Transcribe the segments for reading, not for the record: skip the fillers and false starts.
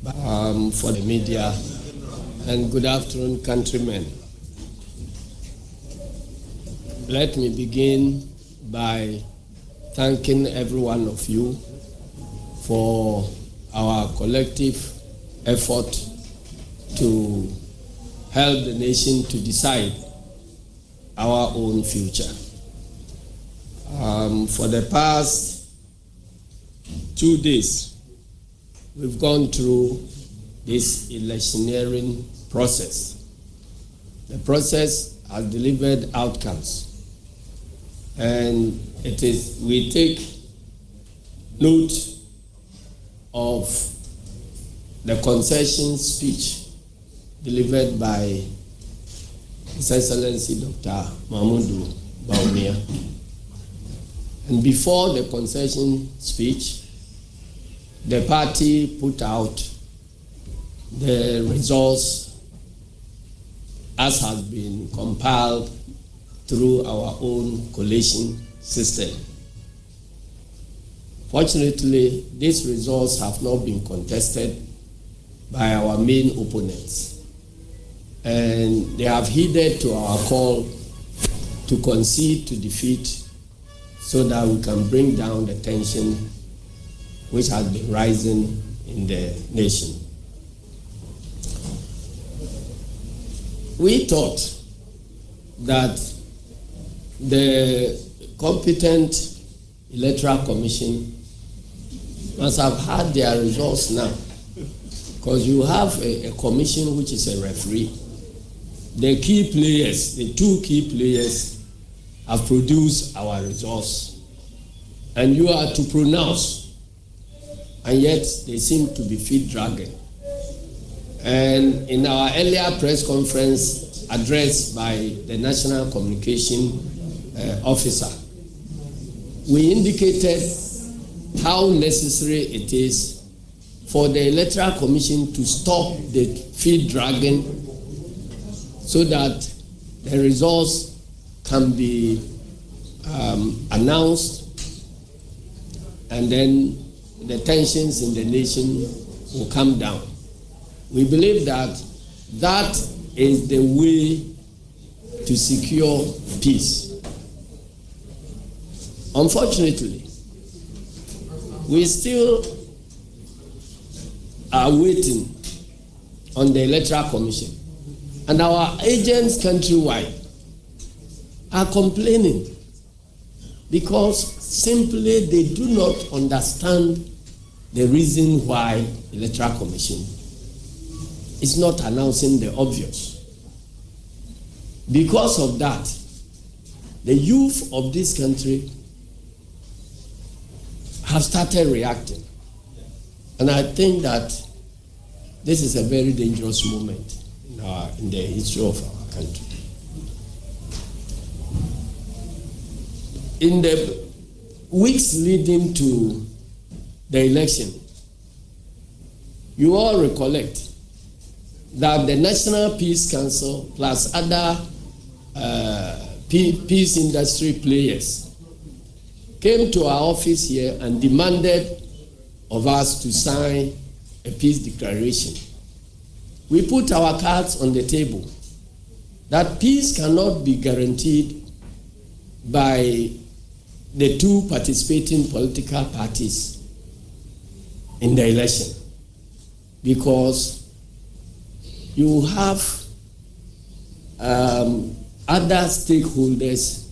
for the media, and good afternoon, countrymen. Let me begin by thanking every one of you for our collective effort to help the nation to decide our own future. For the past 2 days, we've gone through this electioneering process. The process has delivered outcomes, and we take note of the concession speech delivered by His Excellency Dr. Mahmoud Bawumia. And before the concession speech, the party put out the results as has been compiled through our own collation system. Fortunately, these results have not been contested by our main opponents, and they have heeded to our call to concede to defeat so that we can bring down the tension which has been rising in the nation. We thought that the competent Electoral Commission must have had their results now, because you have a commission which is a referee. The key players, the two key players, have produced our results, and you are to pronounce, and yet they seem to be feet-dragging. And in our earlier press conference addressed by the National Communication Officer, we indicated how necessary it is for the Electoral Commission to stop the feet-dragging so that the results can be announced, and then the tensions in the nation will come down. We believe that that is the way to secure peace. Unfortunately, we still are waiting on the Electoral Commission, and our agents countrywide are complaining because simply they do not understand the reason why the Electoral Commission is not announcing the obvious. Because of that, the youth of this country have started reacting. And I think that this is a very dangerous moment in the history of our country. In the weeks leading to the election, you all recollect that the National Peace Council plus other peace industry players came to our office here and demanded of us to sign a peace declaration. We put our cards on the table that peace cannot be guaranteed by the two participating political parties in the election, because you have other stakeholders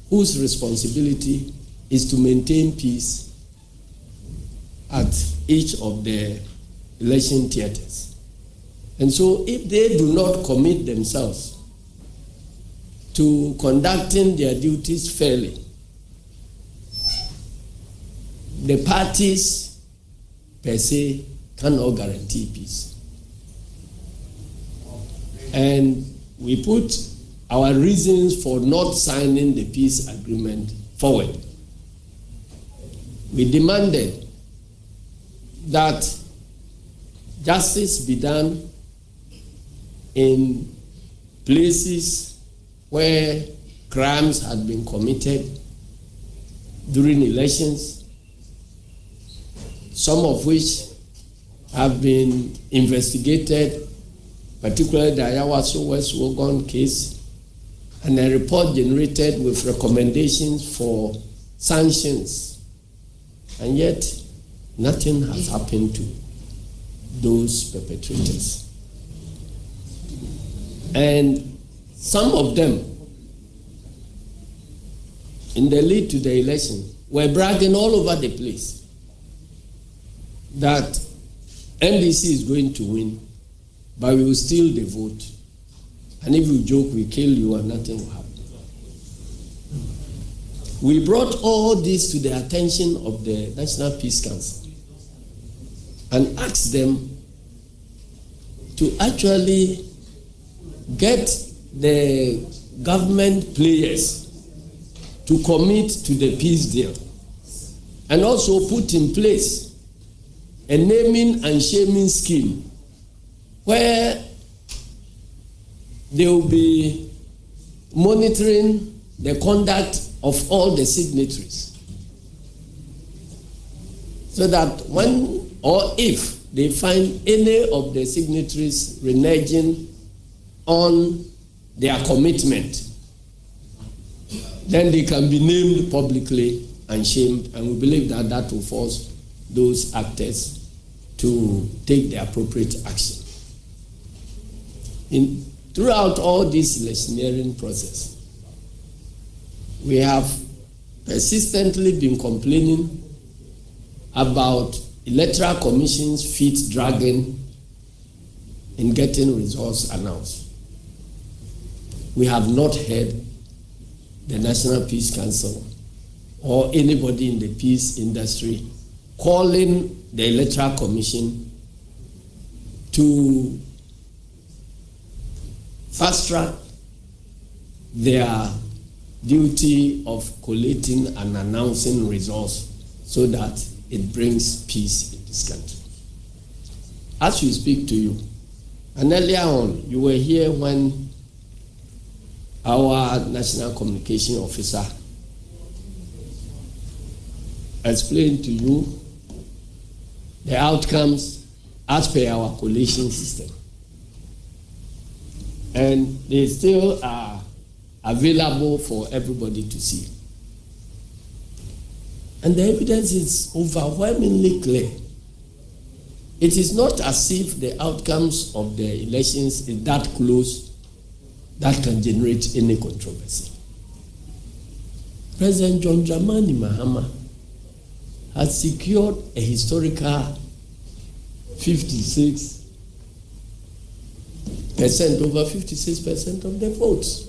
whose responsibility is to maintain peace at each of the election theaters. And so if they do not commit themselves to conducting their duties fairly, the parties per se cannot guarantee peace. And we put our reasons for not signing the peace agreement forward. We demanded that justice be done in places where crimes had been committed during elections, some of which have been investigated, particularly the Ayawaso West Wogon case, and a report generated with recommendations for sanctions. And yet, nothing has happened to those perpetrators. And some of them, in the lead to the election, were bragging all over the place that NDC is going to win, but we will steal the vote. And if you joke, we kill you and nothing will happen. We brought all this to the attention of the National Peace Council and asked them to actually get the government players to commit to the peace deal and also put in place a naming and shaming scheme where they will be monitoring the conduct of all the signatories, so that when or if they find any of the signatories reneging on their commitment, then they can be named publicly and shamed, and we believe that that will force those actors to take the appropriate action. Throughout all this electioneering process, we have persistently been complaining about Electoral Commission's feet dragging in getting results announced. We have not heard the National Peace Council or anybody in the peace industry calling the Electoral Commission to fast-track their duty of collating and announcing results so that it brings peace in this country. As we speak to you, and earlier on, you were here when our National Communication Officer explained to you the outcomes as per our collation system. And they still are available for everybody to see. And the evidence is overwhelmingly clear. It is not as if the outcomes of the elections is that close that can generate any controversy. President John Dramani Mahama has secured a historical 56%, over 56% of the votes.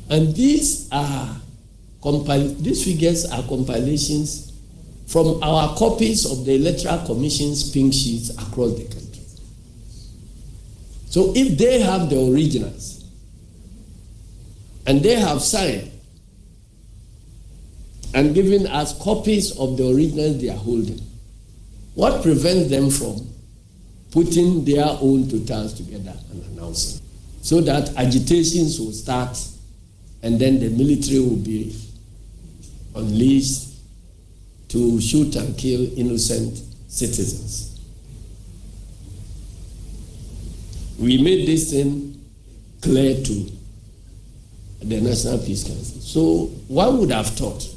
And these figures are compilations from our copies of the Electoral Commission's pink sheets across the country. So if they have the originals and they have signed and given us copies of the originals they are holding, what prevents them from putting their own totals together and announcing, so that agitations will start and then the military will be unleashed to shoot and kill innocent citizens? We made this thing clear to the National Peace Council. So one would have thought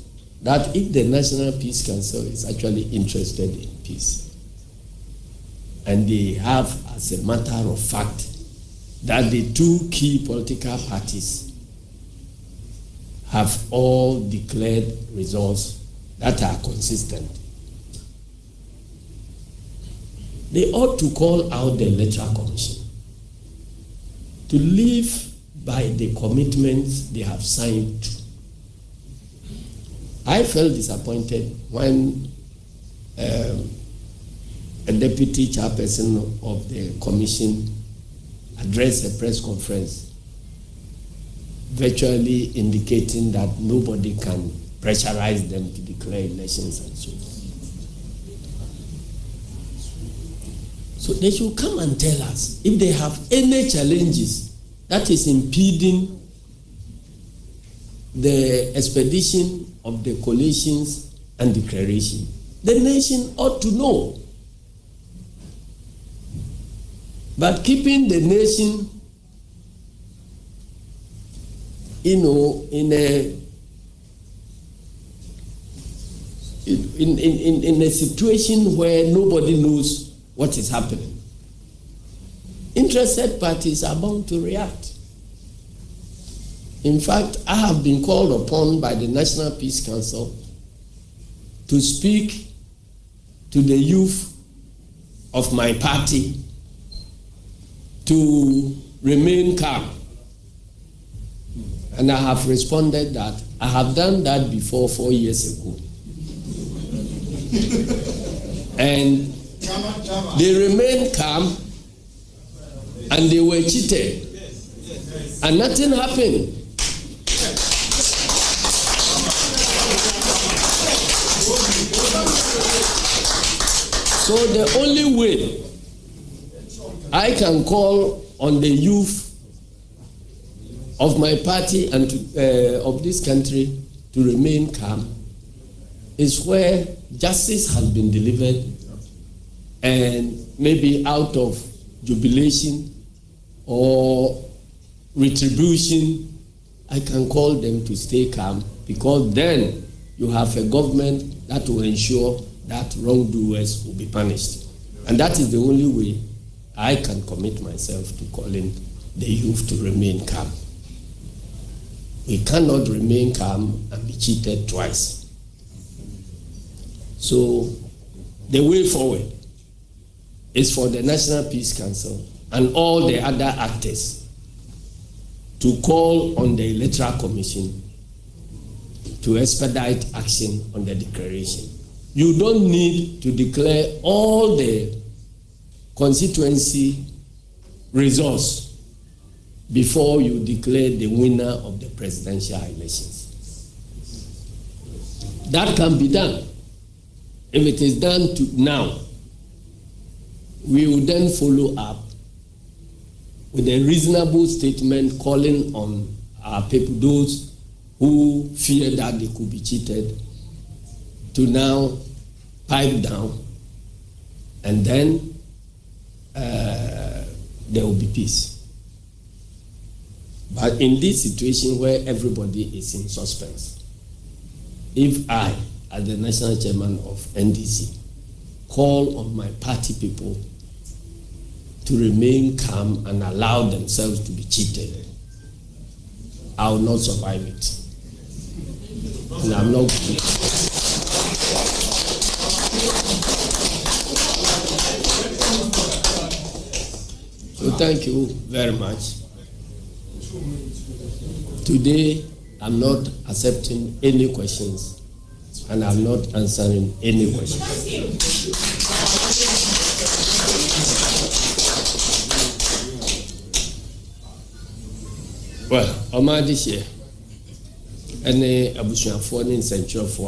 that if the National Peace Council is actually interested in peace, and they have, as a matter of fact, that the two key political parties have all declared results that are consistent, they ought to call out the Electoral Commission to live by the commitments they have signed to. I felt disappointed when a deputy chairperson of the commission addressed a press conference virtually indicating that nobody can pressurize them to declare elections and so on. So they should come and tell us if they have any challenges that is impeding the expedition of the collations and declaration. The nation ought to know. But keeping the nation, in a situation where nobody knows what is happening, interested parties are bound to react. In fact, I have been called upon by the National Peace Council to speak to the youth of my party to remain calm. And I have responded that I have done that before 4 years ago. And they remained calm and they were cheated. And nothing happened. So the only way I can call on the youth of my party and of this country to remain calm is where justice has been delivered, and maybe out of jubilation or retribution, I can call them to stay calm, because then you have a government that will ensure that wrongdoers will be punished. And that is the only way I can commit myself to calling the youth to remain calm. We cannot remain calm and be cheated twice. So the way forward is for the National Peace Council and all the other actors to call on the Electoral Commission to expedite action on the declaration. You don't need to declare all the constituency results before you declare the winner of the presidential elections. That can be done. If it is done now, we will then follow up with a reasonable statement calling on our people, those who fear that they could be cheated, to now pipe down, and then there will be peace. But in this situation where everybody is in suspense, if I, as the national chairman of NDC, call on my party people to remain calm and allow themselves to be cheated, I will not survive it. And I'm not. So thank you very much. Today, I'm not accepting any questions, and I'm not answering any questions. Well, Omar this year, any abusuafoɔ ne nsɛntwerɛfoɔ